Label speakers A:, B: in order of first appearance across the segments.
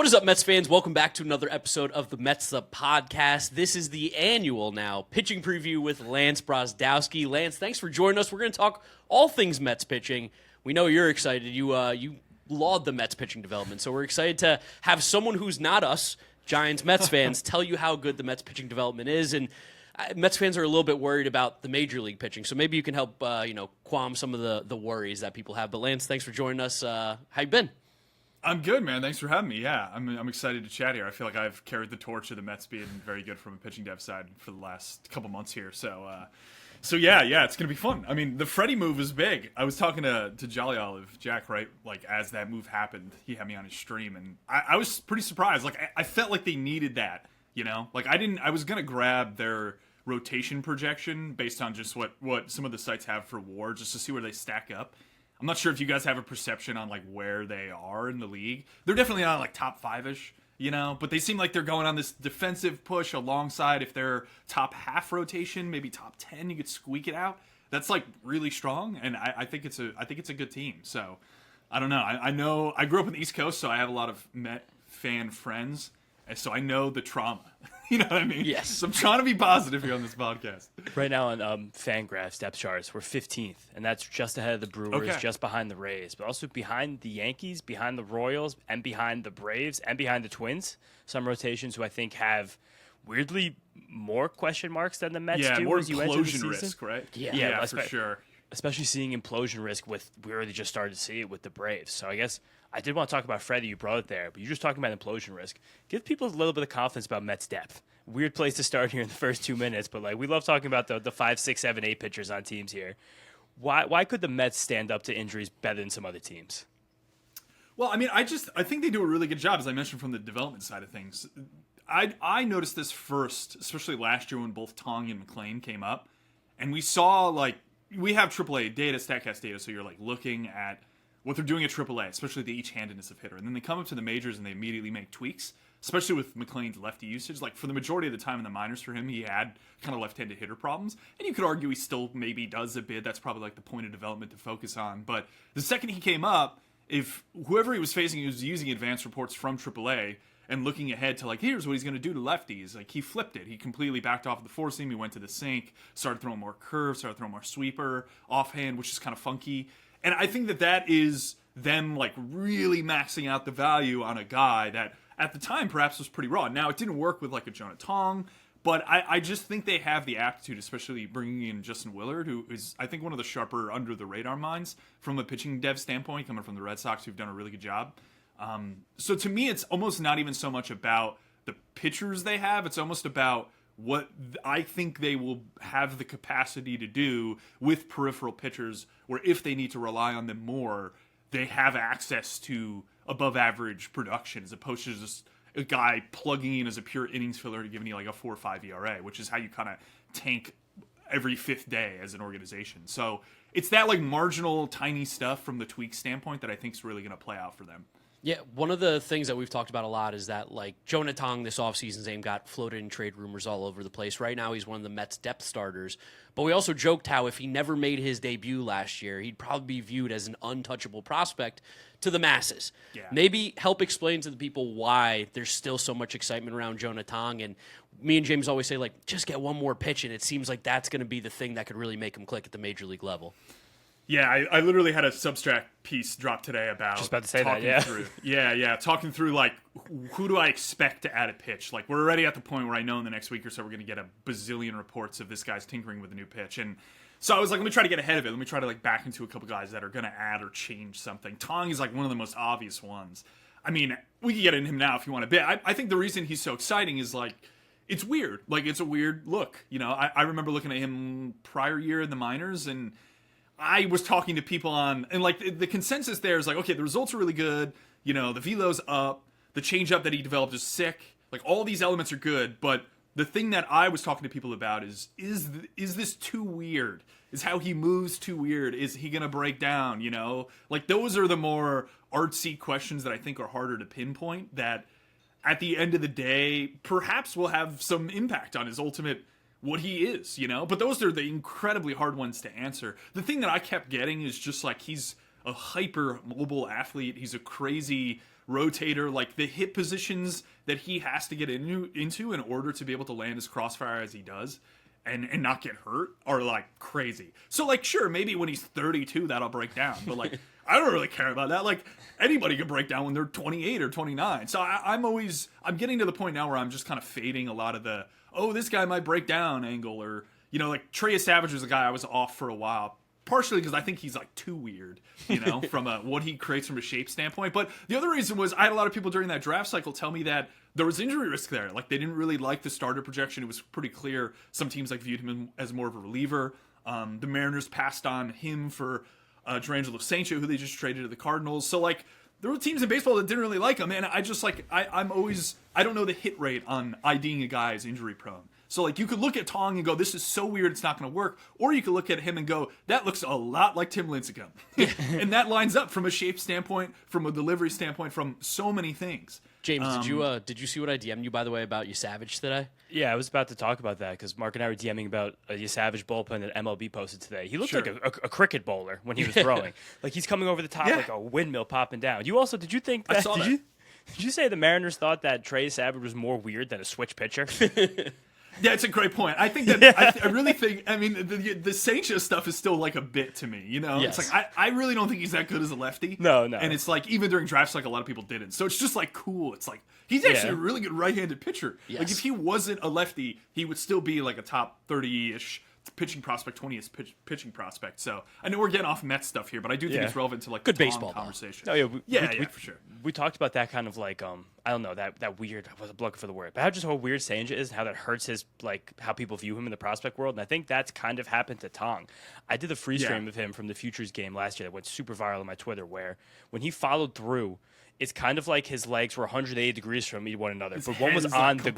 A: What is up, Mets fans? Welcome back to another episode of the Mets'd podcast. This is the annual now pitching preview with Lance Brozdowski. Lance, thanks for joining us. We're going to talk all things Mets pitching. We know you're excited. You laud the Mets pitching development, so we're excited to have someone who's not us, Giants Mets fans, tell you how good the Mets pitching development is. And Mets fans are a little bit worried about the major league pitching, so maybe you can help qualm some of the worries that people have. But Lance, thanks for joining us. How you been?
B: I'm good, man. Thanks for having me. Yeah, I'm excited to chat here. I feel like I've carried the torch of the Mets being very good from a pitching dev side for the last couple months here. So yeah, it's gonna be fun. I mean, the Freddie move was big. I was talking to Jolly Olive Jack, right? Like as that move happened, he had me on his stream, and I was pretty surprised. Like I felt like they needed that, you know. Like I was gonna grab their rotation projection based on just what some of the sites have for WAR, just to see where they stack up. I'm not sure if you guys have a perception on like where they are in the league. They're definitely not like top 5-ish, you know, but they seem like they're going on this defensive push alongside if they're top half rotation, maybe top 10, you could squeak it out. That's like really strong, and I think it's a good team. So I don't know. I know I grew up in the East Coast, so I have a lot of Met fan friends, and so I know the trauma. You know what I mean?
A: Yes.
B: So I'm trying to be positive here on this podcast.
C: Right now on Fangraphs depth charts, we're 15th, and that's just ahead of the Brewers, just behind the Rays, but also behind the Yankees, behind the Royals, and behind the Braves, and behind the Twins. Some rotations who I think have weirdly more question marks than the Mets do.
B: More
C: as you enter the
B: implosion
C: season.
B: risk, right?
C: Yeah,
B: for sure.
C: Especially seeing implosion risk we already just started to see it with the Braves. So I guess I did want to talk about Freddie. You brought it there, but you're just talking about implosion risk. Give people a little bit of confidence about Mets depth. Weird place to start here in the first 2 minutes, but like we love talking about the 5, 6, 7, 8 pitchers on teams here. Why could the Mets stand up to injuries better than some other teams?
B: Well, I mean, I think they do a really good job, as I mentioned, from the development side of things. I noticed this first, especially last year when both Tong and McLean came up, and we saw like we have AAA data, StatCast data, so you're like looking at what they're doing at AAA, especially the each-handedness of hitter, and then they come up to the majors and they immediately make tweaks. Especially with McLean's lefty usage. Like, for the majority of the time in the minors for him, he had kind of left-handed hitter problems. And you could argue he still maybe does a bit. That's probably, like, the point of development to focus on. But the second he came up, if whoever he was facing was using advanced reports from AAA and looking ahead to, like, here's what he's going to do to lefties, like, he flipped it. He completely backed off of the four seam. He went to the sink, started throwing more curve, started throwing more sweeper, offhand, which is kind of funky. And I think that is them, like, really maxing out the value on a guy that at the time perhaps was pretty raw. Now, it didn't work with like a Jonah Tong, but I just think they have the aptitude, especially bringing in Justin Willard, who is, I think, one of the sharper under-the-radar minds from a pitching dev standpoint, coming from the Red Sox, who've done a really good job. So to me, it's almost not even so much about the pitchers they have. It's almost about what I think they will have the capacity to do with peripheral pitchers, where if they need to rely on them more, they have access to above-average production, as opposed to just a guy plugging in as a pure innings filler to giving you like a 4 or 5 ERA, which is how you kind of tank every fifth day as an organization. So it's that like marginal, tiny stuff from the tweak standpoint that I think is really going to play out for them.
A: Yeah, one of the things that we've talked about a lot is that, like, Jonah Tong this offseason's name got floated in trade rumors all over the place. Right now, he's one of the Mets' depth starters. But we also joked how if he never made his debut last year, he'd probably be viewed as an untouchable prospect to the masses.
B: Yeah.
A: Maybe help explain to the people why there's still so much excitement around Jonah Tong. And me and James always say, like, just get one more pitch, and it seems like that's going to be the thing that could really make him click at the major league level.
B: Yeah, I literally had a Substract piece drop today about
C: just about to say that, yeah.
B: Talking through, like, who do I expect to add a pitch? Like, we're already at the point where I know in the next week or so we're going to get a bazillion reports of this guy's tinkering with a new pitch. And so I was like, let me try to get ahead of it. Let me try to, like, back into a couple guys that are going to add or change something. Tong is, like, one of the most obvious ones. I mean, we can get into him now if you want a bit. I think the reason he's so exciting is, like, it's weird. Like, it's a weird look. You know, I remember looking at him prior year in the minors, and I was talking to people and like the consensus there is like, okay, the results are really good. You know, the velo's up, the changeup that he developed is sick. Like, all these elements are good, but the thing that I was talking to people about is this too weird? Is how he moves too weird? Is he gonna break down? You know, like, those are the more artsy questions that I think are harder to pinpoint. That at the end of the day, perhaps will have some impact on his ultimate what he is, you know? But those are the incredibly hard ones to answer. The thing that I kept getting is just like, he's a hyper mobile athlete. He's a crazy rotator, like the hip positions that he has to get into in order to be able to land his crossfire as he does and not get hurt are like crazy. So like, sure, maybe when he's 32 that'll break down, but like I don't really care about that. Like anybody can break down when they're 28 or 29. So I'm getting to the point now where I'm just kind of fading a lot of the, oh, this guy might break down angle, or, you know, like Trey Savage was a guy I was off for a while. Partially because I think he's like too weird, you know, from what he creates from a shape standpoint. But the other reason was I had a lot of people during that draft cycle tell me that there was injury risk there. Like they didn't really like the starter projection. It was pretty clear some teams like viewed him as more of a reliever. The Mariners passed on him for Durangelo Sancho, who they just traded to the Cardinals. So like there were teams in baseball that didn't really like him, and I just like I don't know the hit rate on IDing a guy as injury prone. So, like, you could look at Tong and go, this is so weird, it's not going to work. Or you could look at him and go, that looks a lot like Tim Lincecum. And that lines up from a shape standpoint, from a delivery standpoint, from so many things.
A: James, did you see what I DM'd you, by the way, about you Savage today?
C: Yeah, I was about to talk about that because Mark and I were DMing about a Savage bullpen that MLB posted today. He looked like a cricket bowler when he was throwing. Like, he's coming over the top like a windmill popping down. Did you think that? Did you say the Mariners thought that Trey Savage was more weird than a switch pitcher?
B: Yeah, it's a great point. I think that I really think. I mean, the Sancho stuff is still like a bit to me. You know,
A: Yes.
B: It's like I really don't think he's that good as a lefty.
C: No.
B: And it's like even during drafts, like a lot of people didn't. So it's just like cool. It's like he's actually a really good right-handed pitcher.
A: Yes.
B: Like if he wasn't a lefty, he would still be like a top 30-ish pitching prospect, 20th pitching prospect. So I know we're getting off Mets stuff here, but I do think it's relevant to like
A: Good
B: the
A: baseball,
B: Tong
A: though.
B: conversation.
C: Oh yeah,
B: for sure.
C: We talked about that kind of like I don't know that weird. I wasn't looking for the word, but how just how weird Sancho is and how that hurts his like how people view him in the prospect world. And I think that's kind of happened to Tong. I did the freeze frame of him from the Futures game last year that went super viral on my Twitter, where when he followed through, it's kind of like his legs were 180 degrees from one another. But one was on the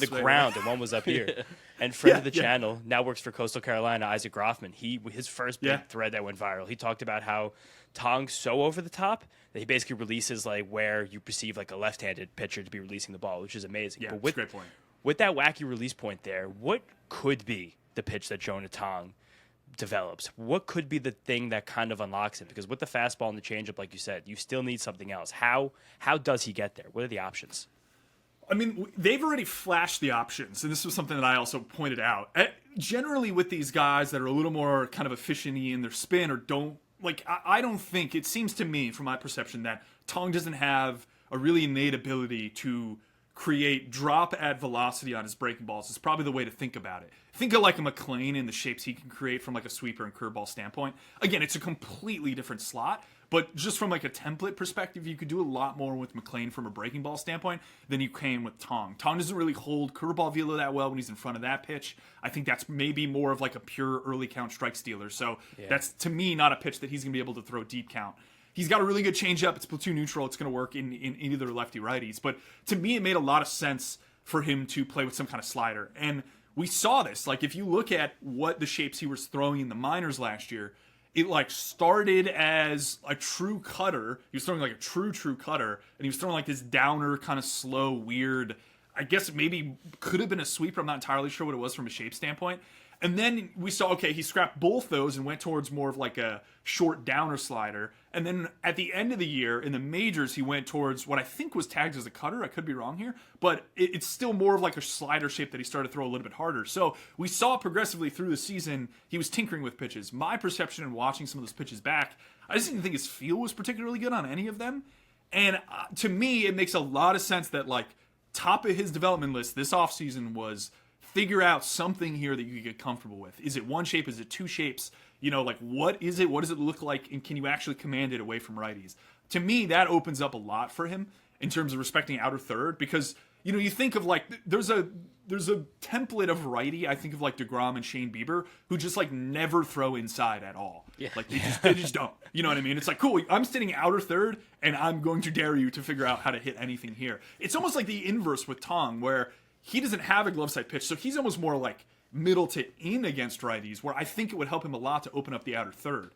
C: ground and one was up here. And friend of the channel, now works for Coastal Carolina, Isaac Groffman. His first big thread that went viral, he talked about how Tong's so over the top that he basically releases like where you perceive like a left-handed pitcher to be releasing the ball, which is amazing.
B: Yeah,
C: but
B: that's a great point.
C: With that wacky release point there, what could be the pitch that Jonah Tong develops? What could be the thing that kind of unlocks him? Because with the fastball and the changeup, like you said, you still need something else. How does he get there? What are the options?
B: I mean, they've already flashed the options, and this was something that I also pointed out. Generally, with these guys that are a little more kind of efficient-y in their spin or don't, like, I don't think, it seems to me, from my perception, that Tong doesn't have a really innate ability to create drop at velocity on his breaking balls. Is probably the way to think about it. Think of like a McClain in the shapes he can create from like a sweeper and curveball standpoint. Again, it's a completely different slot, but just from like a template perspective, you could do a lot more with McClain from a breaking ball standpoint than you can with Tong. Tong doesn't really hold curveball velo that well when he's in front of that pitch. I think that's maybe more of like a pure early count strike stealer. So that's, to me, not a pitch that he's going to be able to throw deep count. He's got a really good changeup. It's platoon neutral. It's going to work in either lefty-righties. But to me, it made a lot of sense for him to play with some kind of slider. And we saw this. Like, if you look at what the shapes he was throwing in the minors last year, it, like, started as a true cutter. He was throwing, like, a true cutter. And he was throwing, like, this downer, kind of slow, weird, I guess maybe could have been a sweeper. I'm not entirely sure what it was from a shape standpoint. And then we saw, okay, he scrapped both those and went towards more of like a short downer slider. And then at the end of the year, in the majors, he went towards what I think was tagged as a cutter. I could be wrong here. But it's still more of like a slider shape that he started to throw a little bit harder. So we saw progressively through the season, he was tinkering with pitches. My perception in watching some of those pitches back, I just didn't think his feel was particularly good on any of them. And to me, it makes a lot of sense that like top of his development list this offseason was figure out something here that you get comfortable with. Is it one shape? Is it two shapes? You know, like what is it? What does it look like? And can you actually command it away from righties? To me, that opens up a lot for him in terms of respecting outer third because, you know, you think of like, there's a template of righty, I think of like DeGrom and Shane Bieber, who just like never throw inside at all. Yeah. Like they just don't. You know what I mean? It's like, cool, I'm sitting outer third and I'm going to dare you to figure out how to hit anything here. It's almost like the inverse with Tong where he doesn't have a glove side pitch, so he's almost more like middle to in against righties, where I think it would help him a lot to open up the outer third.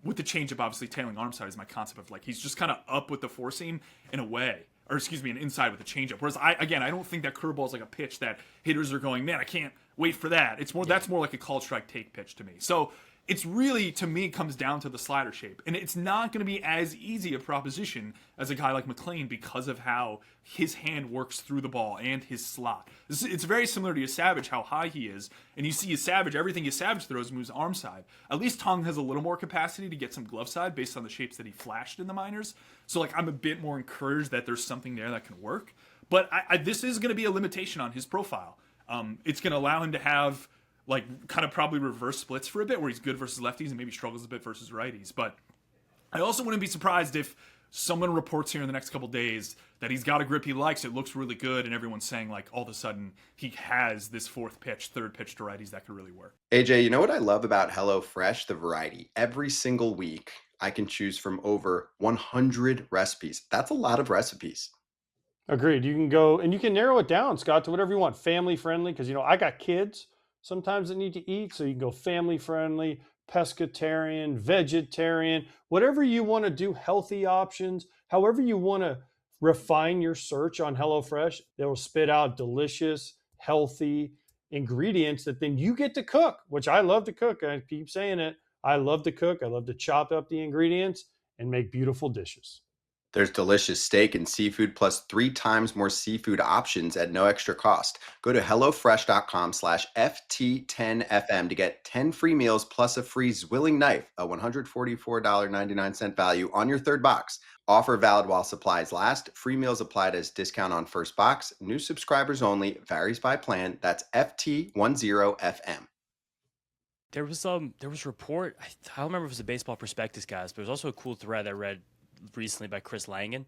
B: With the changeup, obviously, tailing arm side is my concept of like he's just kind of up with the four seam in a way, or excuse me, an inside with the changeup. Whereas I don't think that curveball is like a pitch that hitters are going, man, I can't wait for that. It's more that's more like a call strike take pitch to me. So it's really, to me, comes down to the slider shape. And it's not going to be as easy a proposition as a guy like McClain because of how his hand works through the ball and his slot. It's very similar to Savage, how high he is. And you see Savage, everything Savage throws moves arm side. At least Tong has a little more capacity to get some glove side based on the shapes that he flashed in the minors. So, like, I'm a bit more encouraged that there's something there that can work. But this is going to be a limitation on his profile. It's going to allow him to have, like, kind of probably reverse splits for a bit where he's good versus lefties and maybe struggles a bit versus righties. But I also wouldn't be surprised if someone reports here in the next couple days that he's got a grip he likes, it looks really good, and everyone's saying, like, all of a sudden he has this third pitch to righties that could really work.
D: AJ, you know what I love about HelloFresh? The variety. Every single week, I can choose from over 100 recipes. That's a lot of recipes.
E: Agreed. You can go and you can narrow it down, Scott, to whatever you want. Family friendly, because, I got kids sometimes that need to eat. So you can go family friendly, pescatarian, vegetarian, whatever you want to do, healthy options, however you want to refine your search on HelloFresh. They will spit out delicious, healthy ingredients that then you get to cook, which I love to cook. I keep saying it. I love to cook. I love to chop up the ingredients and make beautiful dishes.
D: There's delicious steak and seafood plus 3 times more seafood options at no extra cost. Go to HelloFresh.com/FT10FM to get 10 free meals plus a free Zwilling knife, a $144.99 value on your third box. Offer valid while supplies last. Free meals applied as discount on first box. New subscribers only. Varies by plan. That's FT10FM.
C: There was a report. I don't remember if it was a Baseball Prospectus, guys, but there was also a cool thread I read recently by Chris Langan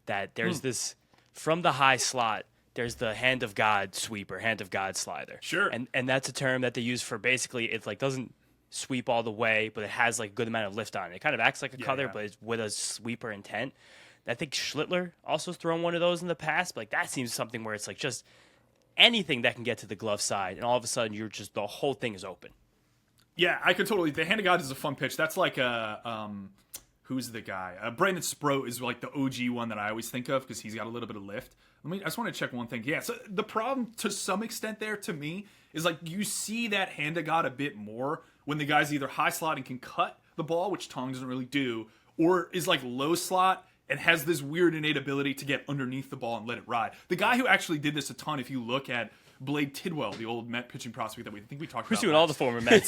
C: that there's this from the high slot. There's the hand of God sweeper, hand of God slider.
B: Sure.
C: And that's a term that they use for basically it's like doesn't sweep all the way, but it has like a good amount of lift on it. It kind of acts like a cutter, but it's with a sweeper intent. I think Schlittler also has thrown one of those in the past, but like that seems something where it's like just anything that can get to the glove side, and all of a sudden you're just the whole thing is open.
B: Yeah, I could totally. The hand of God is a fun pitch. That's like a who's the guy? Brandon Sproat is like the OG one that I always think of because he's got a little bit of lift. I just want to check one thing. Yeah, so the problem to some extent there to me is like you see that hand of God a bit more when the guy's either high slot and can cut the ball, which Tong doesn't really do, or is like low slot and has this weird innate ability to get underneath the ball and let it ride. The guy who actually did this a ton, if you look at Blade Tidwell, the old Met pitching prospect that we think we talked about.
C: Who's doing all the former Mets?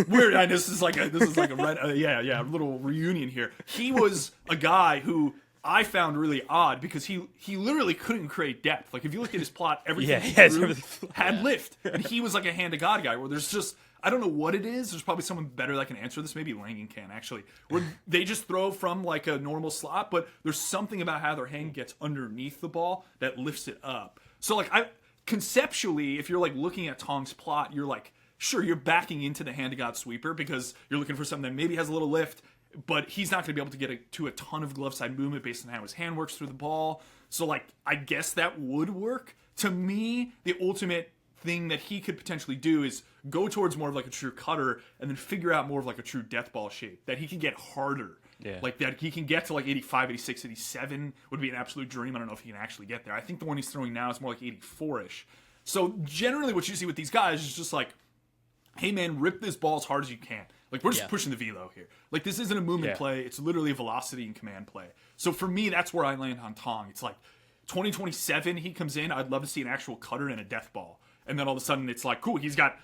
B: Weird. And this is like a little reunion here. He was a guy who I found really odd because he literally couldn't create depth. Like if you look at his plot, everything he threw had lift, and he was like a hand of God guy. Where there's just I don't know what it is. There's probably someone better that can answer this. Maybe Langan can actually. Where they just throw from like a normal slot, but there's something about how their hand gets underneath the ball that lifts it up. So like conceptually, if you're like looking at Tong's plot, you're like, sure, you're backing into the hand of God sweeper because you're looking for something that maybe has a little lift, but he's not going to be able to get to a ton of glove side movement based on how his hand works through the ball. So like, I guess that would work. To me, the ultimate thing that he could potentially do is go towards more of like a true cutter and then figure out more of like a true death ball shape that he can get harder.
C: Yeah.
B: Like that he can get to like 85, 86, 87 would be an absolute dream. I don't know if he can actually get there. I think the one he's throwing now is more like 84-ish. So generally what you see with these guys is just like, hey man, rip this ball as hard as you can. Like we're just pushing the velo here. Like this isn't a movement play. It's literally a velocity and command play. So for me, that's where I land on Tong. It's like 2027, he comes in. I'd love to see an actual cutter and a death ball. And then all of a sudden it's like, cool, he's got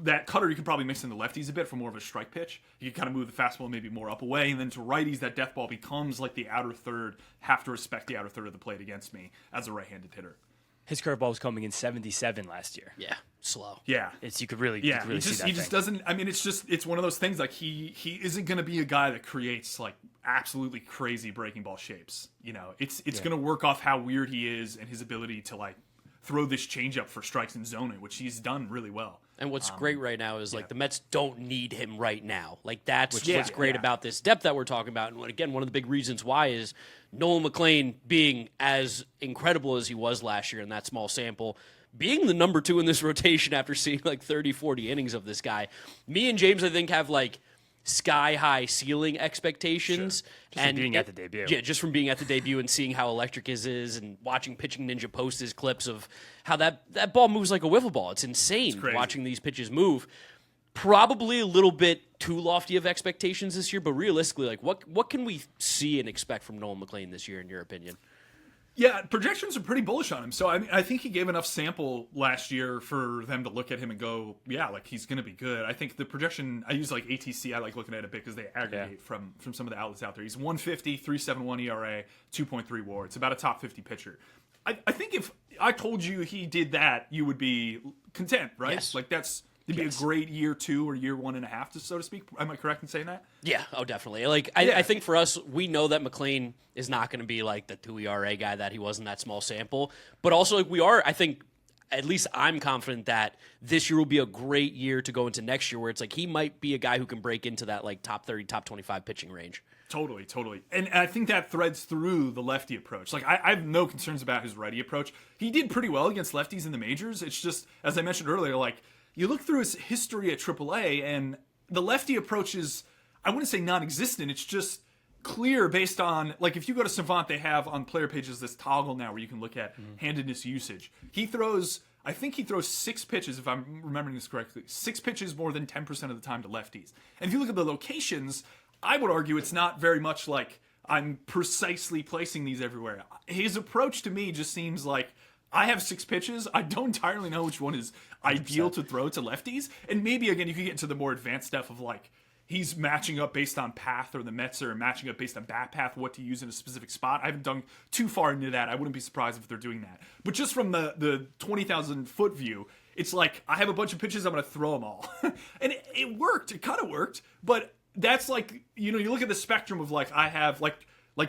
B: that cutter you can probably mix in the lefties a bit for more of a strike pitch. You can kind of move the fastball maybe more up away, and then to righties, that death ball becomes like the outer third. Have to respect the outer third of the plate against me as a right-handed hitter.
C: His curveball was coming in 77 last year.
A: Yeah, slow.
B: Yeah,
C: you could really
B: he
C: see that.
B: He just doesn't. I mean, it's one of those things. Like he isn't going to be a guy that creates like absolutely crazy breaking ball shapes. You know, it's going to work off how weird he is and his ability to like throw this changeup for strikes and zone it, which he's done really well.
A: And what's great right now is like the Mets don't need him right now. Like that's what's great about this depth that we're talking about. And again, one of the big reasons why is Nolan McClain being as incredible as he was last year in that small sample, being the number 2 in this rotation after seeing like 30, 40 innings of this guy. Me and James, I think, have like sky-high ceiling expectations.
C: Sure. Just from being at the debut.
A: Yeah, just from being at the debut and seeing how electric his is and watching Pitching Ninja post his clips of how that ball moves like a wiffle ball. It's insane watching these pitches move. Probably a little bit too lofty of expectations this year, but realistically, like what can we see and expect from Nolan McLean this year, in your opinion?
B: Yeah, projections are pretty bullish on him. So I think he gave enough sample last year for them to look at him and go, yeah, like he's going to be good. I think the projection, I use like ATC, I like looking at it a bit because they aggregate from some of the outlets out there. He's 150, 3.71 ERA, 2.3 WAR. It's about a top 50 pitcher. I think if I told you he did that, you would be content, right?
A: Yes.
B: Like it'd be a great year 2 or year 1.5, so to speak. Am I correct in saying that?
A: Yeah, oh, definitely. Like, I think for us, we know that McLean is not going to be like the 2 ERA guy that he was in that small sample. But also, like, we are, I think, at least I'm confident that this year will be a great year to go into next year where it's like he might be a guy who can break into that, like, top 30, top 25 pitching range.
B: Totally. And I think that threads through the lefty approach. Like, I have no concerns about his righty approach. He did pretty well against lefties in the majors. It's just, as I mentioned earlier, like, you look through his history at AAA, and the lefty approach is, I wouldn't say non-existent. It's just clear based on, like, if you go to Savant, they have on player pages this toggle now where you can look at handedness usage. I think he throws 6 pitches, if I'm remembering this correctly, 6 pitches more than 10% of the time to lefties. And if you look at the locations, I would argue it's not very much like I'm precisely placing these everywhere. His approach to me just seems like I have 6 pitches. I don't entirely know which one is ideal to throw to lefties. And maybe, again, you can get into the more advanced stuff of like he's matching up based on path, or the Mets are matching up based on bat path, what to use in a specific spot. I haven't done too far into that. I wouldn't be surprised if they're doing that. But just from the 20,000 foot view, it's like I have a bunch of pitches, I'm going to throw them all. And it worked. It kind of worked. But that's like, you look at the spectrum of like I have like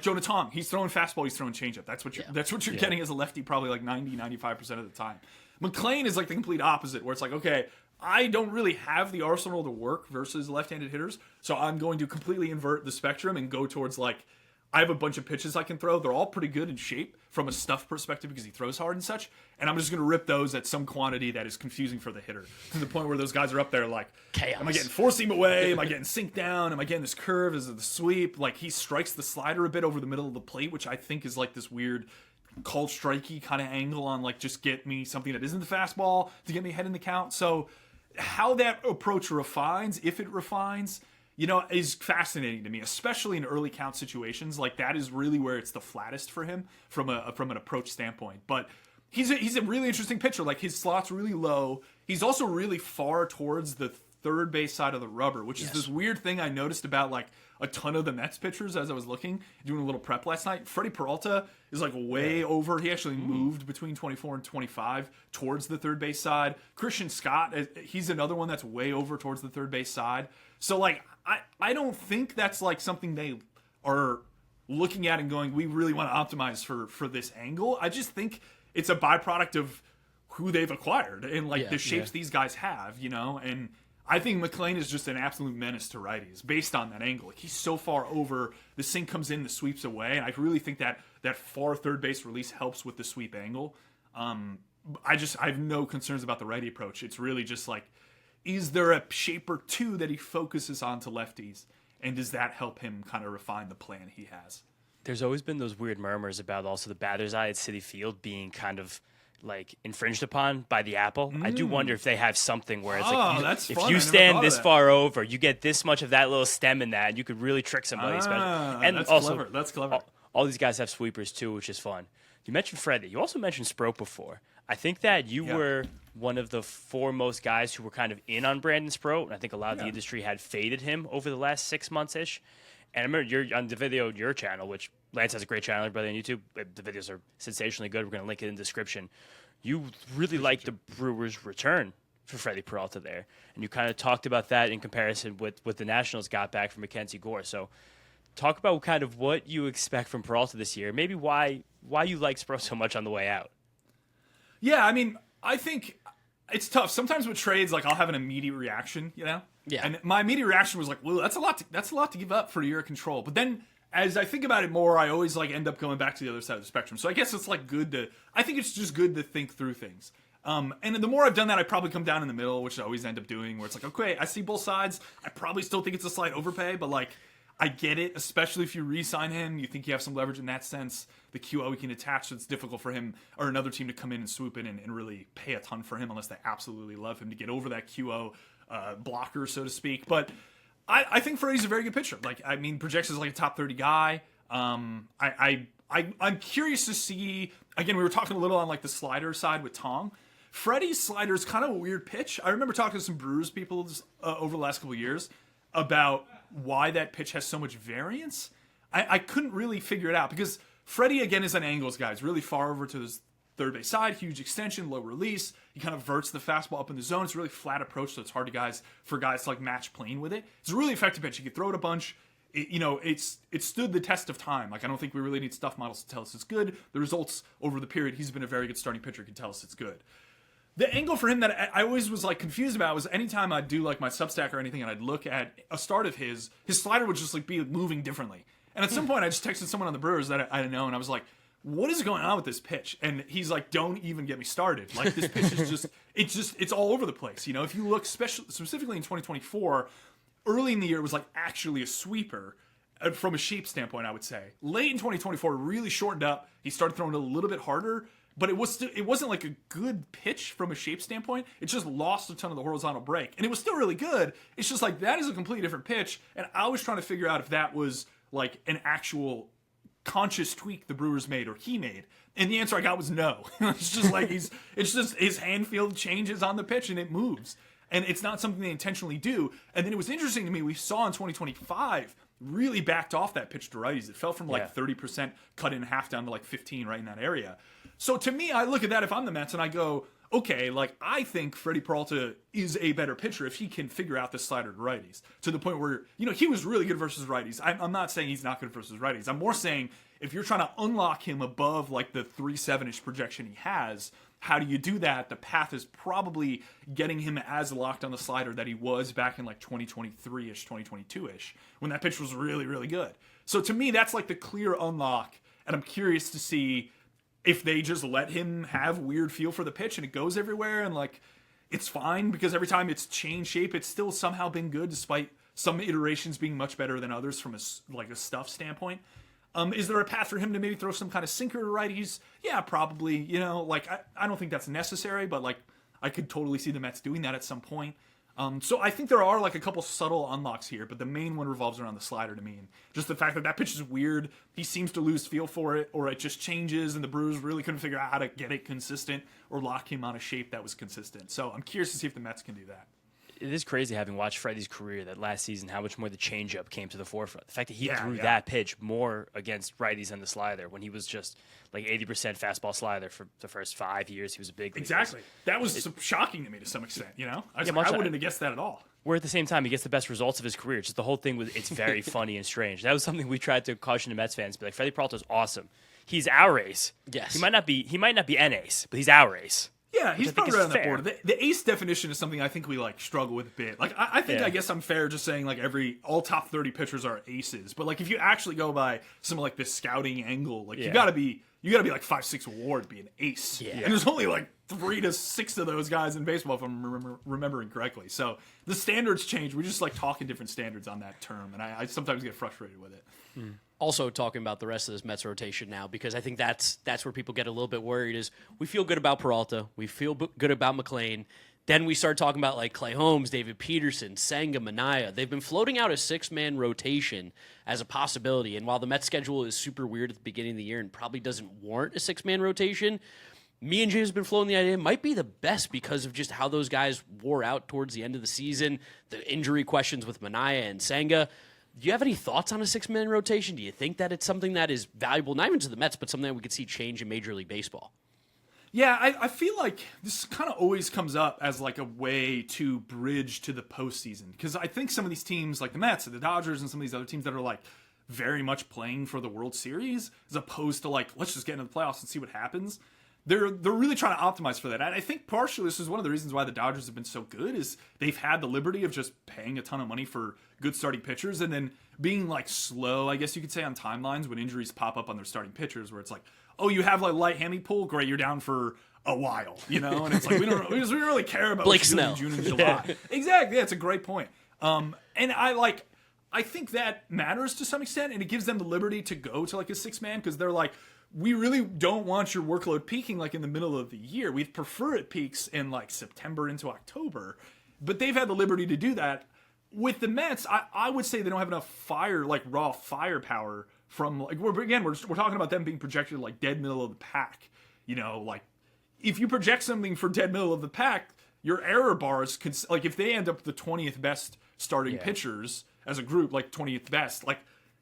B: Jonah Tong. He's throwing fastball, he's throwing changeup. That's what you're getting as a lefty probably like 90-95% of the time. McLean is like the complete opposite, where it's like, okay, I don't really have the arsenal to work versus left-handed hitters, so I'm going to completely invert the spectrum and go towards like I have a bunch of pitches I can throw. They're all pretty good in shape from a stuff perspective because he throws hard and such. And I'm just going to rip those at some quantity that is confusing for the hitter to the point where those guys are up there like,
A: chaos.
B: Am I getting four seam away? Am I getting sink down? Am I getting this curve? Is it the sweep? Like he strikes the slider a bit over the middle of the plate, which I think is like this weird called strikey kind of angle on like just get me something that isn't the fastball to get me ahead in the count. So how that approach refines, if it refines, is fascinating to me, especially in early count situations. Like that is really where it's the flattest for him from an approach standpoint. But he's a really interesting pitcher. Like his slot's really low. He's also really far towards the third base side of the rubber, which is this weird thing I noticed about like a ton of the Mets pitchers as I was doing a little prep last night. Freddie Peralta is like way over. He actually moved between 24 and 25 towards the third base side. Christian Scott, he's another one that's way over towards the third base side. So like, I don't think that's like something they are looking at and going, we really want to optimize for this angle. I just think it's a byproduct of who they've acquired and like the shapes these guys have, and I think McLean is just an absolute menace to righties based on that angle. Like he's so far over, the sink comes in, the sweeps away, and I really think that far third base release helps with the sweep angle. I have no concerns about the righty approach. It's really just like, is there a shape or two that he focuses on to lefties, and does that help him kind of refine the plan he has?
C: There's always been those weird murmurs about also the batter's eye at Citi Field being kind of like infringed upon by the apple. I do wonder if they have something where it's like if you stand this far over, you get this much of that little stem in that, and you could really trick somebody. And
B: that's
C: also,
B: clever. That's clever.
C: All these guys have sweepers too, which is fun. You mentioned Freddie. You also mentioned Sproat before. I think that you were one of the foremost guys who were kind of in on Brandon Sproat, and I think a lot of the industry had faded him over the last 6 months-ish. And I remember you're on the video on your channel, which Lance has a great channel, everybody on YouTube. The videos are sensationally good. We're going to link it in the description. You really liked the Brewers' return for Freddie Peralta there, and you kind of talked about that in comparison with what the Nationals got back from Mackenzie Gore. So talk about kind of what you expect from Peralta this year, maybe why you like Sproat so much on the way out.
B: Yeah, I mean, I think it's tough. Sometimes with trades, like I'll have an immediate reaction, Yeah. And my immediate reaction was like, well, that's a lot to give up for a year of control. But then as I think about it more, I always like end up going back to the other side of the spectrum. So I guess it's like I think it's just good to think through things. And the more I've done that, I probably come down in the middle, which I always end up doing, where it's like, okay, I see both sides. I probably still think it's a slight overpay, but like, I get it, especially if you re-sign him. You think you have some leverage in that sense. The QO he can attach, so it's difficult for him or another team to come in and swoop in and really pay a ton for him unless they absolutely love him to get over that QO blocker, so to speak. But I think Freddie's a very good pitcher. Like, I mean, projects as like a top 30 guy. I'm curious to see. Again, we were talking a little on like the slider side with Tong. Freddie's slider is kind of a weird pitch. I remember talking to some Brewers people over the last couple of years about why that pitch has so much variance. I couldn't really figure it out because Freddie, again, is an angles guy. He's really far over to his third base side, huge extension, low release. He kind of verts the fastball up in the zone. It's a really flat approach, so it's hard for guys to like match plane with it. It's a really effective pitch. You can throw it a bunch. It stood the test of time. Like, I don't think we really need stuff models to tell us it's good. The results over the period, he's been a very good starting pitcher, can tell us it's good. The angle for him that I always was like confused about was anytime I'd do like my Substack or anything and I'd look at a start of his slider would just like be moving differently. And at some point I just texted someone on the Brewers that I didn't know, and I was like, what is going on with this pitch? And he's like, don't even get me started. Like, this pitch is it's all over the place. You know, if you look specifically in 2024, early in the year it was like actually a sweeper from a shape standpoint, I would say. Late in 2024, really shortened up. He started throwing it a little bit harder. But it wasn't like a good pitch from a shape standpoint. It just lost a ton of the horizontal break. And it was still really good. It's just like, that is a completely different pitch. And I was trying to figure out if that was like an actual conscious tweak the Brewers made or he made. And the answer I got was no. It's just like it's just his hand field changes on the pitch and it moves. And it's not something they intentionally do. And then it was interesting to me, we saw in 2025 really backed off that pitch to righties. It fell from like 30% cut in half down to like 15 right in that area. So to me, I look at that if I'm the Mets and I go, okay, like, I think Freddie Peralta is a better pitcher if he can figure out the slider to righties to the point where, you know, he was really good versus righties. I'm not saying he's not good versus righties. I'm more saying if you're trying to unlock him above like the 3.7-ish projection he has, how do you do that? The path is probably getting him as locked on the slider that he was back in like 2023-ish, 2022-ish, when that pitch was really, really good. So to me, that's like the clear unlock, and I'm curious to see if they just let him have weird feel for the pitch and it goes everywhere and like it's fine because every time it's changed shape, it's still somehow been good despite some iterations being much better than others from a stuff standpoint. Is there a path for him to maybe throw some kind of sinker to righties? Yeah, probably. You know, like I don't think that's necessary, but like I could totally see the Mets doing that at some point. So I think there are like a couple subtle unlocks here, but the main one revolves around the slider to me. And just the fact that that pitch is weird, he seems to lose feel for it, or it just changes, and the Brewers really couldn't figure out how to get it consistent or lock him on a shape that was consistent. So I'm curious to see if the Mets can do that.
C: It is crazy having watched Freddie's career that last season, how much more the changeup came to the forefront. The fact that he threw that pitch more against righties than the slider when he was just like 80% fastball slider for the first 5 years. He was a big league.
B: Exactly. That was shocking to me to some extent, you know? I wouldn't have guessed that at all.
C: Where at the same time, he gets the best results of his career. Just the whole thing it's very funny and strange. That was something we tried to caution the Mets fans. Be like, Freddie Peralta's awesome. He's our ace.
A: Yes.
C: He might not be an ace, but he's our ace.
B: Yeah, he's probably right on that board. The ace definition is something I think we like struggle with a bit. Like I think I guess I'm fair just saying like all top 30 pitchers are aces. But like if you actually go by some like this scouting angle, like you gotta be like 5'6" WAR to be an ace. Yeah. And there's only like 3 to 6 of those guys in baseball if I'm remembering correctly. So the standards change. We just like talking different standards on that term, and I sometimes get frustrated with it.
A: Also talking about the rest of this Mets rotation now, because I think that's where people get a little bit worried is we feel good about Peralta. We feel good about McClain. Then we start talking about like Clay Holmes, David Peterson, Senga, Minaya. They've been floating out a 6-man rotation as a possibility. And while the Mets schedule is super weird at the beginning of the year and probably doesn't warrant a 6-man rotation, me and James have been floating the idea it might be the best because of just how those guys wore out towards the end of the season, the injury questions with Minaya and Senga. Do you have any thoughts on a 6-man rotation? Do you think that it's something that is valuable, not even to the Mets, but something that we could see change in Major League Baseball?
B: Yeah, I feel like this kind of always comes up as like a way to bridge to the postseason. Because I think some of these teams, like the Mets and the Dodgers and some of these other teams that are like very much playing for the World Series, as opposed to like, let's just get into the playoffs and see what happens. They're really trying to optimize for that. And I think partially this is one of the reasons why the Dodgers have been so good is they've had the liberty of just paying a ton of money for good starting pitchers and then being like slow, I guess you could say, on timelines when injuries pop up on their starting pitchers where it's like, oh, you have like light hammy pull? Great, you're down for a while, you know? And it's like, we don't really care about
A: Blake
B: what you're doing
A: Snell.
B: in June and July. Exactly, yeah, it's a great point. And I think that matters to some extent and it gives them the liberty to go to like a 6-man because they're like, we really don't want your workload peaking like in the middle of the year. We'd prefer it peaks in like September into October but they've had the liberty to do that. With the Mets, I would say they don't have enough raw firepower from, like, we're talking about them being projected like dead middle of the pack. You know, like, if you project something for dead middle of the pack, your error bars could, like, if they end up the 20th best starting pitchers as a group, like 20th best, like,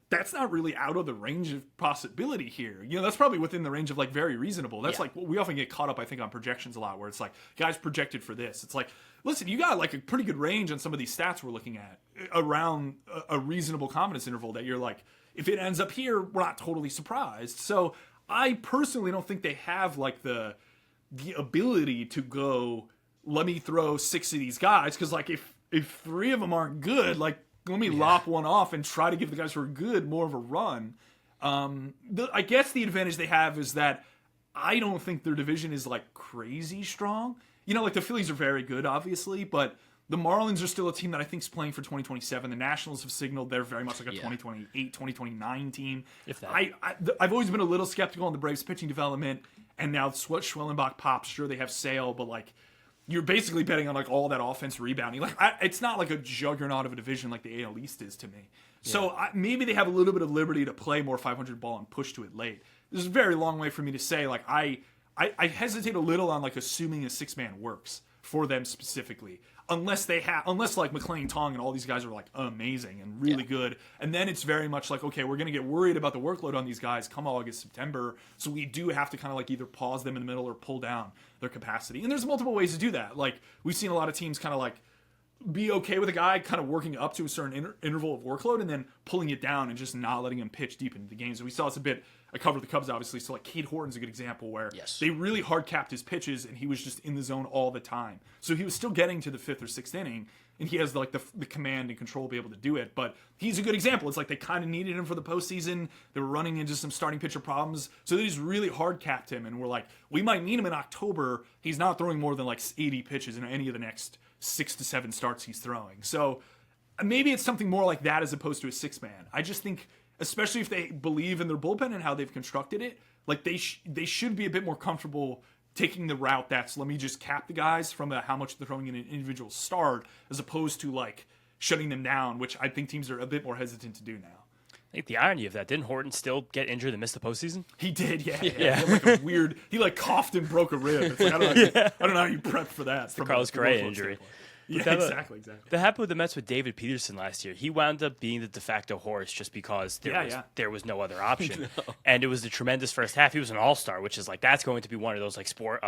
B: that's not really out of the range of possibility here. You know, that's probably within the range of, like, very reasonable. That's like, we often get caught up, I think, on projections a lot, where it's like, guys projected for this. It's like, listen, you got, like, a pretty good range on some of these stats we're looking at around a reasonable confidence interval that you're like, if it ends up here, we're not totally surprised. So I personally don't think they have, like, the ability to go, let me throw 6 of these guys, because, like, if 3 of them aren't good, like, let me lop one off and try to give the guys who are good more of a run. I guess the advantage they have is that I don't think their division is, like, crazy strong. You know, like, the Phillies are very good, obviously, but the Marlins are still a team that I think is playing for 2027. The Nationals have signaled they're very much like a 2028, 2029 team.
C: If that.
B: I've always been a little skeptical on the Braves' pitching development, and now Schwellenbach pops. Sure, they have Sale, but, like, you're basically betting on, like, all that offense rebounding. Like, it's not like a juggernaut of a division like the AL East is to me. Yeah. So maybe they have a little bit of liberty to play more 500 ball and push to it late. This is a very long way for me to say, like, I hesitate a little on, like, assuming a 6-man works for them specifically, unless like McClain, Tong, and all these guys are, like, amazing and really good. And then it's very much like, okay, we're going to get worried about the workload on these guys come August, September. So we do have to kind of, like, either pause them in the middle or pull down their capacity. And there's multiple ways to do that. Like, we've seen a lot of teams kind of, like, be okay with a guy kind of working up to a certain interval of workload and then pulling it down and just not letting him pitch deep into the games. And we saw this a bit. I covered the Cubs, obviously, so, like, Cade Horton's a good example where they really hard capped his pitches and he was just in the zone all the time. So he was still getting to the 5th or 6th inning, and he has, like, the command and control to be able to do it. But he's a good example. It's like they kind of needed him for the postseason. They were running into some starting pitcher problems, so they just really hard capped him, and we're like, we might need him in October. He's not throwing more than, like, 80 pitches in any of the next 6 to 7 starts he's throwing. So maybe it's something more like that as opposed to a 6-man. I just think, especially if they believe in their bullpen and how they've constructed it, like, they should be a bit more comfortable taking the route that's, let me just cap the guys from how much they're throwing in an individual start, as opposed to, like, shutting them down, which I think teams are a bit more hesitant to do now.
C: I think the irony of that, didn't Horton still get injured and miss the postseason?
B: He did, yeah. He had, like, a weird, he, like, coughed and broke a rib. It's like, I don't know how you prep for that. It's
C: the Carlos Correa injury.
B: Yeah, exactly.
C: That happened with the Mets with David Peterson last year. He wound up being the de facto horse just because there was no other option. And it was a tremendous first half. He was an all-star, which is, like, that's going to be one of those, like, sport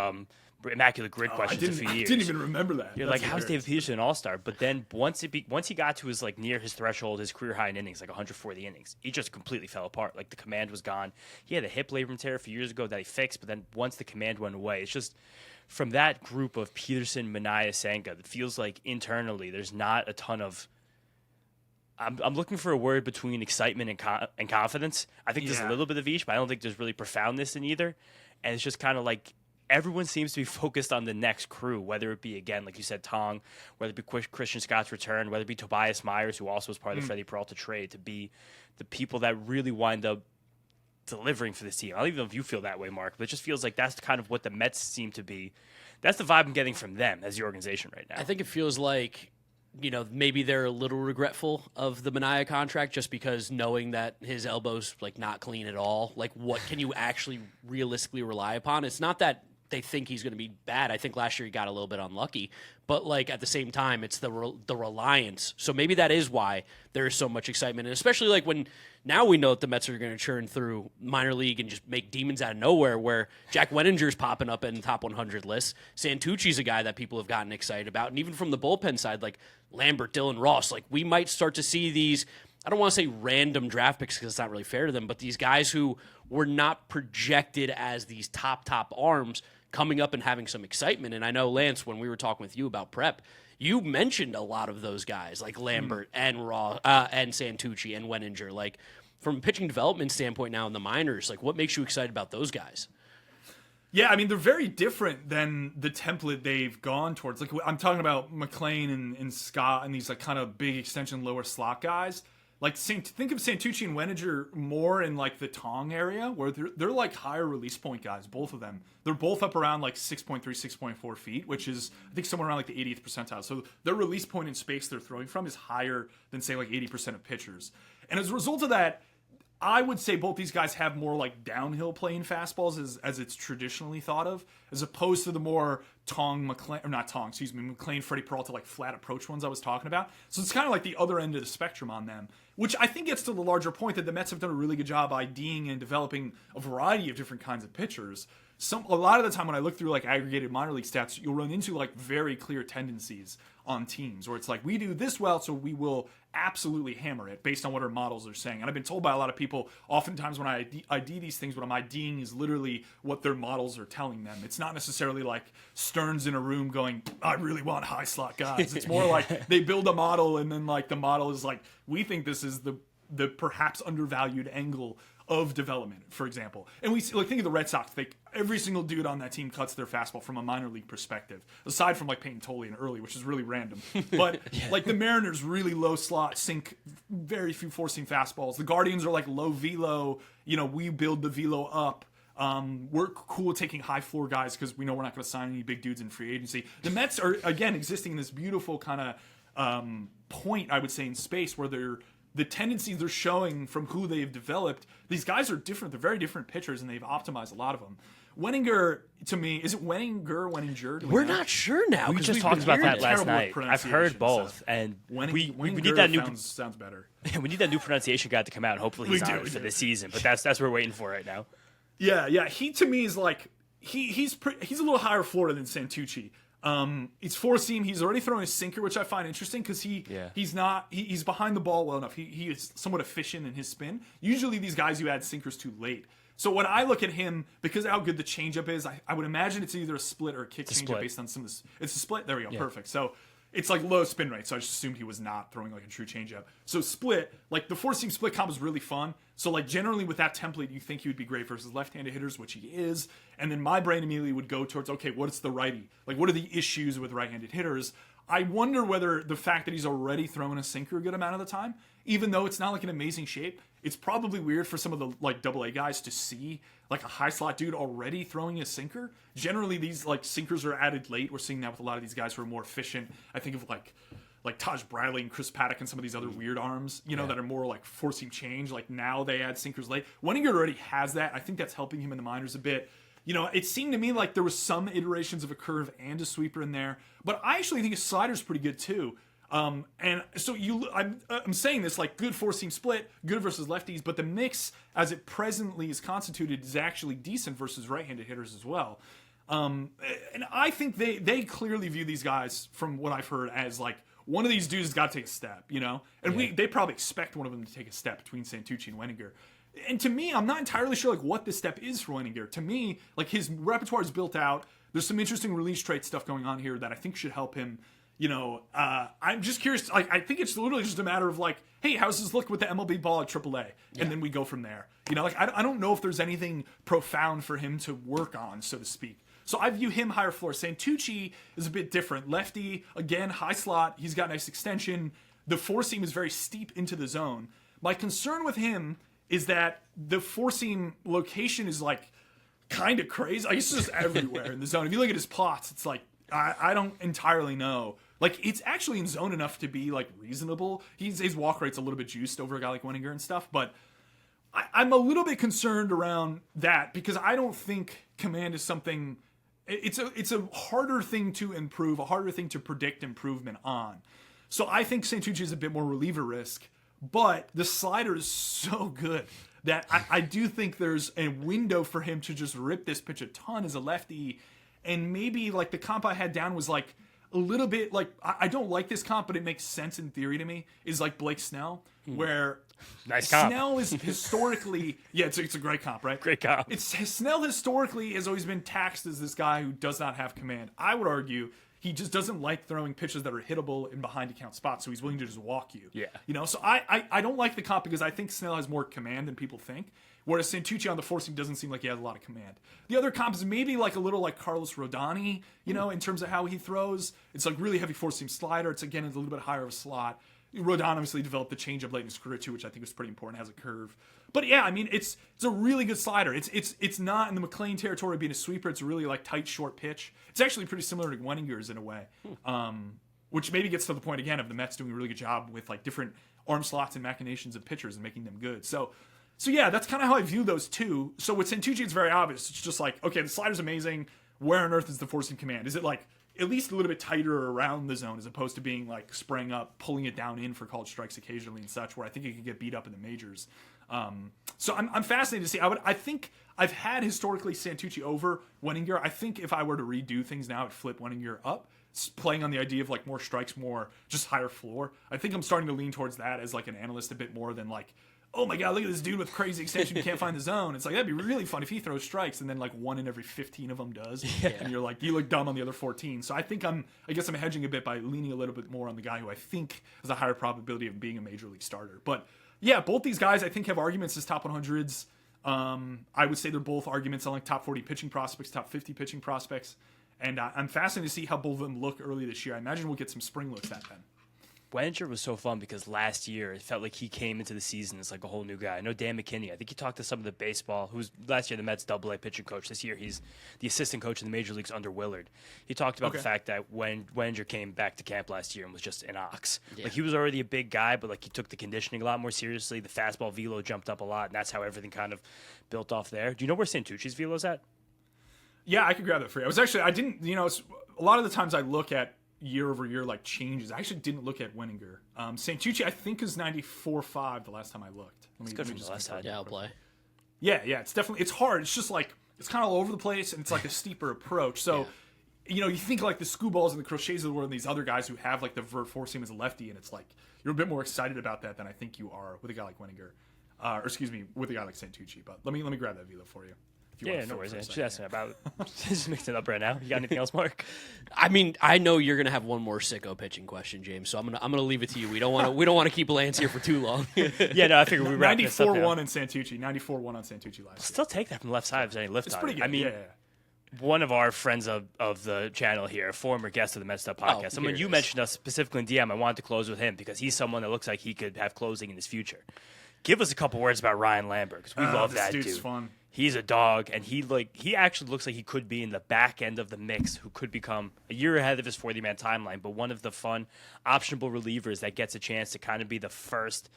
C: immaculate grid questions a few years.
B: I didn't even remember that.
C: You're like, how's David Peterson an all-star? But then once he got to his, like, near his threshold, his career high in innings, like 140 innings, he just completely fell apart. Like, the command was gone. He had a hip labrum tear a few years ago that he fixed, but then once the command went away, it's just, from that group of Peterson, Manaea, Senga, it feels like internally there's not a ton of. I'm looking for a word between excitement and confidence. I think there's a little bit of each, but I don't think there's really profoundness in either. And it's just kind of like everyone seems to be focused on the next crew, whether it be, again, like you said, Tong, whether it be Christian Scott's return, whether it be Tobias Myers, who also was part of the Freddie Peralta trade, to be the people that really wind up delivering for this team. I don't even know if you feel that way, Mark, but it just feels like that's kind of what the Mets seem to be. That's the vibe I'm getting from them as the organization right now.
A: I think it feels like, you know, maybe they're a little regretful of the Manaea contract just because knowing that his elbow's, like, not clean at all. Like, what can you actually realistically rely upon? It's not that they think he's going to be bad. I think last year he got a little bit unlucky, but, like, at the same time, it's the reliance. So maybe that is why there is so much excitement, and especially, like, when now we know that the Mets are going to churn through minor league and just make demons out of nowhere, where Jack Wenninger's popping up in the top 100 lists. Santucci's a guy that people have gotten excited about, and even from the bullpen side, like Lambert, Dylan Ross, like, we might start to see these, I don't want to say random draft picks because it's not really fair to them, but these guys who were not projected as these top arms coming up and having some excitement. And I know, Lance, when we were talking with you about prep, you mentioned a lot of those guys, like Lambert and Raw and Santucci and Wenninger. Like, from a pitching development standpoint now in the minors, like, what makes you excited about those guys?
B: Yeah, I mean, they're very different than the template they've gone towards. Like, I'm talking about McClain and Scott and these, like, kind of big extension, lower slot guys. Like think of Santucci and Wenninger more in like the Tong area, where they're like higher release point guys, both of them. They're both up around like 6.3, 6.4 feet, which is I think somewhere around like the 80th percentile. So their release point in space they're throwing from is higher than say like 80% of pitchers. And as a result of that, I would say both these guys have more like downhill playing fastballs as it's traditionally thought of, as opposed to the more McClain, Freddie Peralta, like flat approach ones I was talking about. So it's kind of like the other end of the spectrum on them, which I think gets to the larger point that the Mets have done a really good job IDing and developing a variety of different kinds of pitchers. A lot of the time when I look through like aggregated minor league stats, you'll run into like very clear tendencies on teams where it's like, we do this well, so we will absolutely hammer it based on what our models are saying. And I've been told by a lot of people, oftentimes when I ID these things, what I'm IDing is literally what their models are telling them. It's not necessarily like Stearns in a room going, I really want high slot guys. It's more like they build a model and then like the model is like, we think this is the perhaps undervalued angle of development, for example. And we see, like, think of the Red Sox. Every single dude on that team cuts their fastball from a minor league perspective, aside from like Peyton Tolian early, which is really random. But like the Mariners, really low slot, sink very few four-seam fastballs. The Guardians are like low velo. We build the velo up. We're cool with taking high floor guys because we know we're not going to sign any big dudes in free agency. The Mets are again existing in this beautiful kind of point, I would say, in space where the tendencies they're showing from who they've developed, these guys are different. They're very different pitchers, and they've optimized a lot of them. Wenninger, to me, is it Wenninger?
A: We're not sure now.
C: We just talked about that last night. I've heard both, and we need that new
B: sounds better.
C: We need that new pronunciation guy to come out. Hopefully, he's on it for this season. But that's what we're waiting for right now.
B: Yeah. He to me is like he's a little higher floor than Santucci. It's four seam. He's already throwing a sinker, which I find interesting because he's behind the ball well enough. He is somewhat efficient in his spin. Usually these guys you add sinkers too late. So when I look at him, because of how good the changeup is, I would imagine it's either a split or a kick changeup based on some of this. It's a split. There we go. Yeah. Perfect. So it's like low spin rate. So I just assumed he was not throwing like a true changeup. So split, like the four seam split comp is really fun. So like generally with that template, you think he would be great versus left-handed hitters, which he is. And then my brain immediately would go towards, okay, what's the righty? Like what are the issues with right-handed hitters? I wonder whether the fact that he's already throwing a sinker a good amount of the time, even though it's not like an amazing shape, it's probably weird for some of the like AA guys to see like a high slot dude already throwing a sinker. Generally, these like sinkers are added late. We're seeing that with a lot of these guys who are more efficient. I think of like Taj Bradley and Chris Paddock and some of these other weird arms, that are more like four-seam change. Like now they add sinkers late. Wenninger already has that. I think that's helping him in the minors a bit. It seemed to me like there was some iterations of a curve and a sweeper in there, but I actually think his slider's pretty good too. And so I'm saying this like good four-seam split, good versus lefties, but the mix as it presently is constituted is actually decent versus right-handed hitters as well. And I think they clearly view these guys, from what I've heard, as like one of these dudes has got to take a step, and they probably expect one of them to take a step between Santucci and Wenninger. And to me, I'm not entirely sure like what this step is for Wenninger. To me, like his repertoire is built out. There's some interesting release trait stuff going on here that I think should help him. I'm just curious. I think it's literally just a matter of like, hey, how's this look with the MLB ball at AAA? And then we go from there. I don't know if there's anything profound for him to work on, so to speak. So I view him higher floor. Santucci is a bit different. Lefty, again, high slot. He's got nice extension. The four seam is very steep into the zone. My concern with him is that the four seam location is like kind of crazy. Like, it's just everywhere in the zone. If you look at his plots, it's like, I don't entirely know. Like, it's actually in zone enough to be like reasonable. His walk rate's a little bit juiced over a guy like Wenninger and stuff, but I'm a little bit concerned around that because I don't think command is something. It's a harder thing to improve, a harder thing to predict improvement on. So I think Santucci is a bit more reliever risk, but the slider is so good that I do think there's a window for him to just rip this pitch a ton as a lefty. And maybe like the comp I had down was like a little bit like, I don't like this comp, but it makes sense in theory to me, is like Blake Snell, where
C: nice comp.
B: Snell is historically, it's a great comp, right?
C: Great comp.
B: Snell historically has always been taxed as this guy who does not have command. I would argue he just doesn't like throwing pitches that are hittable in behind the count spots, so he's willing to just walk you.
C: Yeah.
B: So I don't like the comp because I think Snell has more command than people think, whereas Santucci on the four seam doesn't seem like he has a lot of command. The other comp is maybe like a little like Carlos Rodani, in terms of how he throws. It's like really heavy four seam slider. It's again a little bit higher of a slot. Rodon obviously developed the changeup late in his career too, which I think was pretty important. Has a curve, but yeah, I mean it's a really good slider. It's not in the McClain territory of being a sweeper. It's a really like tight short pitch. It's actually pretty similar to Wenninger's in a way, which maybe gets to the point again of the Mets doing a really good job with like different arm slots and machinations of pitchers and making them good. So yeah, that's kind of how I view those two. So with Santucci, it's very obvious. It's just like, okay, the slider's amazing. Where on earth is the force in command? Is it like at least a little bit tighter around the zone as opposed to being like spraying up, pulling it down in for called strikes occasionally and such, where I think it could get beat up in the majors. So I'm fascinated to see. I think I've had historically Santucci over Wenninger. I think if I were to redo things now, I'd flip Wenninger up, playing on the idea of like more strikes, more just higher floor. I think I'm starting to lean towards that as like an analyst a bit more than like, oh my God, look at this dude with crazy extension who can't find the zone. It's like, that'd be really fun if he throws strikes and then like 1 in every 15 of them does. Yeah. And you're like, you look dumb on the other 14. So I guess I'm hedging a bit by leaning a little bit more on the guy who I think has a higher probability of being a major league starter. But yeah, both these guys I think have arguments as top 100s. I would say they're both arguments on like top 40 pitching prospects, top 50 pitching prospects. And I'm fascinated to see how both of them look early this year. I imagine we'll get some spring looks at them.
C: Wenninger was so fun because last year it felt like he came into the season as like a whole new guy. I know Dan McKinney. I think he talked to some of the baseball, who's last year the Mets AA pitching coach. This year he's the assistant coach in the major leagues under Willard. He talked about the fact that when Wenninger came back to camp last year and was just an ox. Yeah. Like he was already a big guy, but like he took the conditioning a lot more seriously. The fastball velo jumped up a lot, and that's how everything kind of built off there. Do you know where Santucci's velo's at?
B: Yeah, I could grab that for you. I didn't, a lot of the times I look at year over year like changes. I actually didn't look at Wenninger. Santucci I think is 94.5 the last time I looked.
C: It's good from the last time.
A: Yeah, I'll play.
B: Yeah, it's definitely, it's hard. It's just like, it's kind of all over the place and it's like a steeper approach. So, you think like the Scooballs and the Crochets of the world and these other guys who have like the vert four seam as a lefty, and it's like, you're a bit more excited about that than I think you are with a guy like Wenninger. With a guy like Santucci. But let me grab that velo for you.
C: Yeah, no worries. Just asking about just mixing it up right now. You got anything else, Mark?
A: I mean, I know you're gonna have one more sicko pitching question, James. So I'm gonna leave it to you. We don't want to keep Lance here for too long.
C: Yeah, no, I figured we wrapped this up.
B: 94-1 on Santucci. 94-1 on Santucci last year.
C: Still take that from the left side if there's any lift
B: it's
C: on
B: pretty
C: it.
B: good.
C: I mean, one of our friends of the channel here, a former guest of the Mets'd podcast. Someone you mentioned us specifically in DM. I wanted to close with him because he's someone that looks like he could have closing in his future. Give us a couple words about Ryan Lambert because we love that dude.
B: Dude's fun.
C: He's a dog, and he actually looks like he could be in the back end of the mix, who could become a year ahead of his 40-man timeline, but one of the fun, optionable relievers that gets a chance to kind of be the first,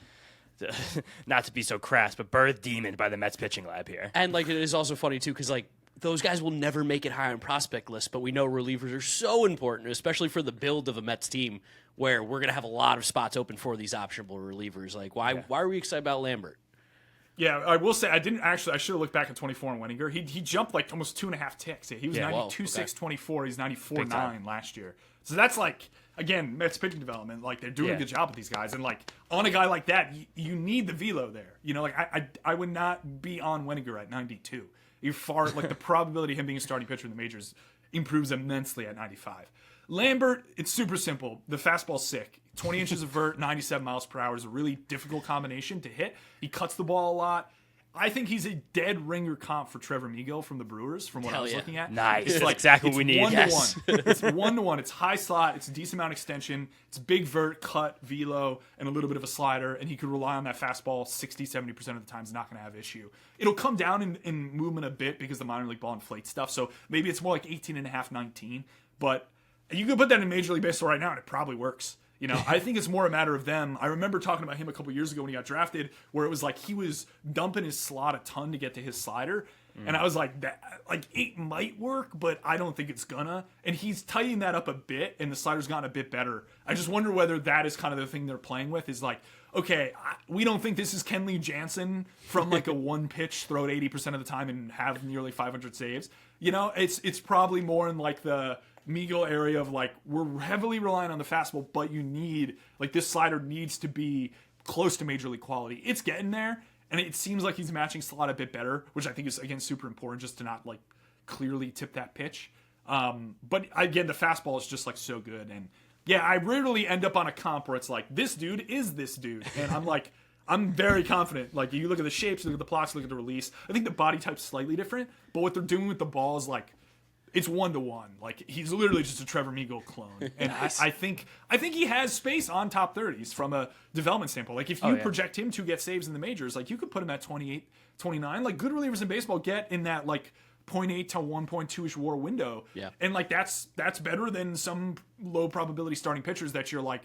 C: not to be so crass, but birth demon by the Mets pitching lab here.
A: And like it is also funny too, because like those guys will never make it high on prospect lists, but we know relievers are so important, especially for the build of a Mets team, where we're gonna have a lot of spots open for these optionable relievers. Like why are we excited about Lambert?
B: Yeah, I will say I should have looked back at 24 on Wenninger. He jumped like almost 2.5 ticks. He was 92.624. He's 94.9 last year. So that's like, again, Mets pitching development. Like they're doing a good job with these guys, and like on a guy like that, you need the velo there. Like I would not be on Wenninger at 92. You're far like the probability of him being a starting pitcher in the majors improves immensely at 95. Lambert, it's super simple. The fastball's sick. 20 inches of vert, 97 miles per hour is a really difficult combination to hit. He cuts the ball a lot. I think he's a dead ringer comp for Trevor Megill from the Brewers, from what I was looking at.
C: Nice. It's like exactly what we need.
B: 1-to-1. It's 1-to-1. It's high slot. It's a decent amount of extension. It's big vert, cut, velo, and a little bit of a slider. And he could rely on that fastball 60, 70% of the time. He's not going to have issue. It'll come down in movement a bit because the minor league ball inflates stuff. So maybe it's more like 18.5, 19. But you could put that in Major League Baseball right now, and it probably works. I think it's more a matter of them. I remember talking about him a couple years ago when he got drafted, where it was like he was dumping his slot a ton to get to his slider. And I was like, it might work, but I don't think it's gonna. And he's tightening that up a bit, and the slider's gotten a bit better. I just wonder whether that is kind of the thing they're playing with, is like, okay, we don't think this is Kenley Jansen from like a one pitch, throw it 80% of the time and have nearly 500 saves. It's probably more in like the Megill area of like, we're heavily relying on the fastball, but you need, like, this slider needs to be close to major league quality. It's getting there, and it seems like he's matching slot a bit better, which I think is, again, super important, just to not like clearly tip that pitch. But again, the fastball is just like so good. And yeah, I rarely end up on a comp where it's like, this dude is this dude. And I'm like, I'm very confident. Like, you look at the shapes, look at the plots, look at the release. I think the body type's slightly different, but what they're doing with the ball is like, it's 1-to-1. Like he's literally just a Trevor Meagle clone, and I think he has space on top 30s from a development standpoint. Like if you project him to get saves in the majors, like you could put him at 28, 29. Like good relievers in baseball get in that like 0.8 to 1.2ish WAR window, and like that's better than some low probability starting pitchers that you're like.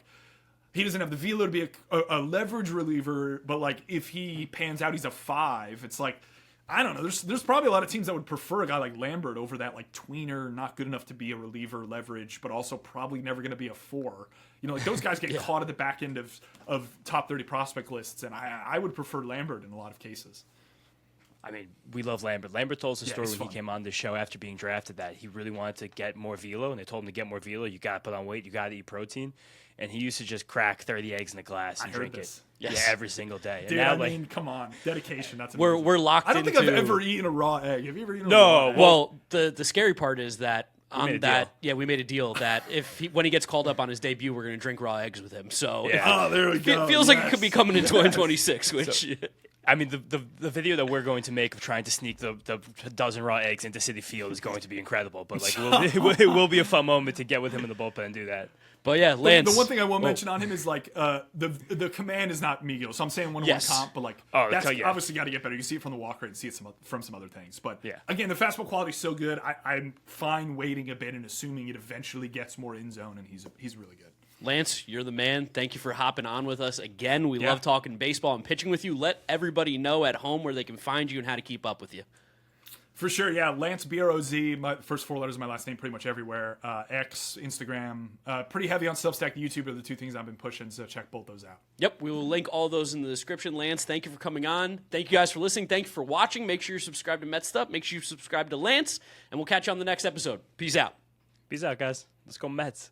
B: He doesn't have the velo to be a leverage reliever, but like if he pans out, he's a 5. It's like. I don't know. There's probably a lot of teams that would prefer a guy like Lambert over that like tweener, not good enough to be a reliever leverage, but also probably never going to be a 4. You know, like those guys get caught at the back end of top 30 prospect lists, and I would prefer Lambert in a lot of cases.
C: I mean, we love Lambert. Lambert told us a story when
B: fun.
C: he came on the show after being drafted that he really wanted to get more velo, and they told him to get more velo. You got to put on weight. You got to eat protein. And he used to just crack 30 eggs in a glass and drink it.
A: Yes.
C: Yeah, every single day.
B: Dude,
C: and now,
B: I mean, come on. Dedication. That's amazing.
A: We're locked into...
B: I don't think I've ever eaten a raw egg. Have you ever eaten a
C: No,
B: raw egg?
A: Well, the scary part is that
C: made a deal.
A: we made a deal that when he gets called up on his debut, we're going to drink raw eggs with him. So
C: Yeah.
B: Oh, there we go.
A: it feels like it could be coming in 2026, which...
C: I mean, the video that we're going to make of trying to sneak the dozen raw eggs into Citi Field is going to be incredible. But like, it will be a fun moment to get with him in the bullpen and do that.
A: But yeah, Lance.
B: The one thing I will mention on him is like the command is not Miguel. So I'm saying 1-to-1 comp, but like that's obviously got to get better. You see it from the walk rate and see it from some other things. But again, the fastball quality is so good. I'm fine waiting a bit and assuming it eventually gets more in zone, and he's really good.
A: Lance, you're the man. Thank you for hopping on with us again. We love talking baseball and pitching with you. Let everybody know at home where they can find you and how to keep up with you.
B: For sure, yeah. Lance, BROZ, my first 4 letters of my last name pretty much everywhere. X, Instagram, pretty heavy on Substack, YouTube are the 2 things I've been pushing, so check both those out.
A: Yep, we will link all those in the description. Lance, thank you for coming on. Thank you guys for listening. Thank you for watching. Make sure you're subscribed to Mets'd. Make sure you subscribe to Lance, and we'll catch you on the next episode. Peace out.
C: Peace out, guys. Let's go Mets.